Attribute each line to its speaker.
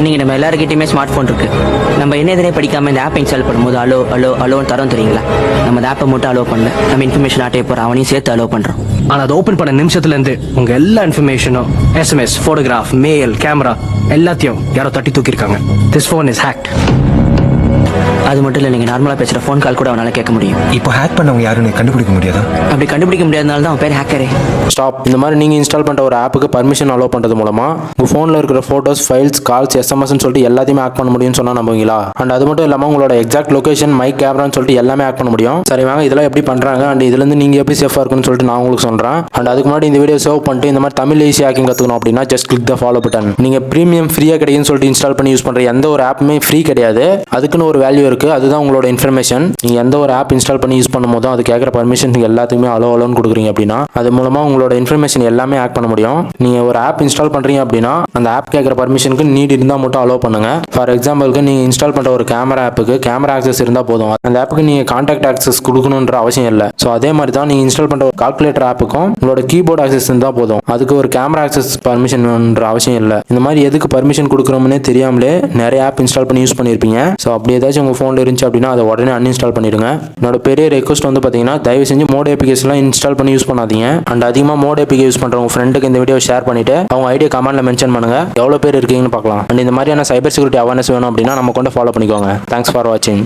Speaker 1: நீங்கள் நம்ம எல்லாருக்கிட்டையுமே ஸ்மார்ட் ஃபோன் இருக்குது. நம்ம என்ன எதுனே படிக்காமல் இந்த ஆப் இன்ஸ்டால் பண்ணும்போது அலோன்னு தரோம் தெரியுங்களா? நம்ம அந்த ஆப்பை மட்டும் அலோவ் பண்ணல, நம்ம இன்ஃபர்மேஷன் ஆட்டே போகிறோம் அவனையும் சேர்த்து அலோவ் பண்ணுறோம்.
Speaker 2: ஆனால் அதை ஓப்பன் பண்ண நிமிஷத்துலேருந்து உங்கள் எல்லா இன்ஃபர்மேஷனும் SMS, ஃபோட்டோகிராஃப், மெயில், கேமரா எல்லாத்தையும் யாரோ தட்டி தூக்கியிருக்காங்க. This phone is hacked.
Speaker 1: அது மட்டும் இல்லை, நீங்கள் நார்மலாக பேசுகிற ஃபோன் கால் கூட அவனால் கேட்க முடியும்.
Speaker 3: இப்போ ஹேக் பண்ணவங்க யாருன்னு கண்டுபிடிக்க முடியாதா?
Speaker 1: அப்படி கண்டுபிடிக்க முடியாதனால தான் அவன் பேர் ஹேக்கரே.
Speaker 4: ஸ்டாப். இந்த மாதிரி நீங்கள் இன்ஸ்டால் பண்ணுற ஒரு ஆப்புக்கு பர்மிஷன் அலோவ் பண்ணுறது மூலமாக உங்கள் ஃபோனில் இருக்கிற ஃபோட்டோஸ், ஃபைல்ஸ், கால்ஸ், SMSன்னு சொல்லிட்டு எல்லாத்தையுமே ஹேக் பண்ண முடியும்னு சொன்னால் நம்புவீங்களா? அண்ட் அது மட்டும் இல்லாமல் உங்களோட எக்ஸாக்ட் லொகேஷன், மைக், கேமரான்னு சொல்லிட்டு எல்லாமே ஹேக் பண்ண முடியும். சரி வாங்க, இதெல்லாம் எப்படி பண்ணுறாங்க அண்ட் இதுலேருந்து நீங்கள் எப்படி சேஃபாக இருக்குன்னு சொல்லிட்டு நான் உங்களுக்கு சொல்கிறேன். அண்ட் அதுக்கு முன்னாடி இந்த வீடியோ சேவ் பண்ணிட்டு இந்த மாதிரி தமிழ் ஈஸி ஹேக்கிங் கற்றுக்கணும் அப்படின்னா ஜஸ்ட் கிளிக் த ஃபாலோ பட்டன். நீங்கள் ப்ரீமியம் ஃப்ரீயாக கிடைக்குன்னு சொல்லிட்டு இன்ஸ்டால் பண்ணி யூஸ் பண்ணுற எந்த ஒரு ஆப்புமே ஃப்ரீ கிடையாது. அதுக்குன்னு ஒரு வேல்யூ இருக்குது, அதுதான் உங்களோட இன்ஃபர்மேஷன். நீங்கள் எந்த ஒரு ஆப் இன்ஸ்டால் பண்ணி யூஸ் பண்ணும் போதும் அது கேட்குற பர்மிஷன் எல்லாத்துக்குமே அலோன்னு கொடுக்குறீங்க அப்படின்னா அது மூலமாக உங்களோட இன்ஃபர்மேஷன் எல்லாமே ஹேக் பண்ண முடியும். நீங்கள் ஒரு ஆப் இன்ஸ்டால் பண்ணுறீங்க அப்படின்னா அந்த ஆப் கேட்குற பர்மிஷனுக்கு நீட் இருந்தால் மட்டும் அலோவ் பண்ணுங்க. ஃபார் எக்ஸாம்பிளுக்கு நீங்கள் இன்ஸ்டால் பண்ணுற ஒரு கேமரா ஆப்புக்கு கேமரா ஆக்சஸ் இருந்தால் போதும், அந்த ஆப்புக்கு நீங்கள் கான்டாக்ட் ஆக்சஸ் கொடுக்கணுன்ற அவசியம் இல்லை. ஸோ அதே மாதிரி தான் நீங்கள் இன்ஸ்டால் பண்ணுற ஒரு கால்குலேட்டர் ஆப்புக்கும் உங்களோட கீபோர்டு ஆக்சஸ் இருந்தால் போதும், அதுக்கு ஒரு கேமரா ஆக்சஸ் பர்மிஷன்ன்ற அவசியம் இல்லை. இந்த மாதிரி எதுக்கு பர்மிஷன் கொடுக்குறோம்னே தெரியாமலே நிறைய ஆப் இன்ஸ்டால் பண்ணி யூஸ் பண்ணியிருப்பீங்க. ஸோ அப்படி ஏதாச்சும் உங்கள் ஃபோனில் இருந்துச்சு அப்படின்னா அதை உடனே அன்இன்ஸ்டால் பண்ணிடுங்க. என்னோட பெரிய ரெக்வஸ்ட் வந்து பார்த்தீங்கன்னா தயவு செஞ்சு மோட் ஏபிகேஸ்லாம் இன்ஸ்டால் பண்ணி யூஸ் பண்ணாதீங்க. அண்ட் அதிகமாக மோட் ஏபிகே யூஸ் பண்ணுற உங்கள் ஃப்ரெண்டுக்கு இந்த வீடியோ ஷேர் பண்ணிட்டு அவங்க ஐடியா கமெண்ட்ல மென்ஷன் பண்ணுங்க, எவ்வளோ பேர் இருக்கீங்கன்னு பார்க்கலாம். அண்ட் இந்த மாதிரியான சைபர் செக்யூரிட்டி அவேர்னஸ் வேணும் அப்படின்னா நம்ம கொண்டு ஃபாலோ பண்ணிக்கோங்க. தேங்க்ஸ் ஃபார் வாட்சிங்.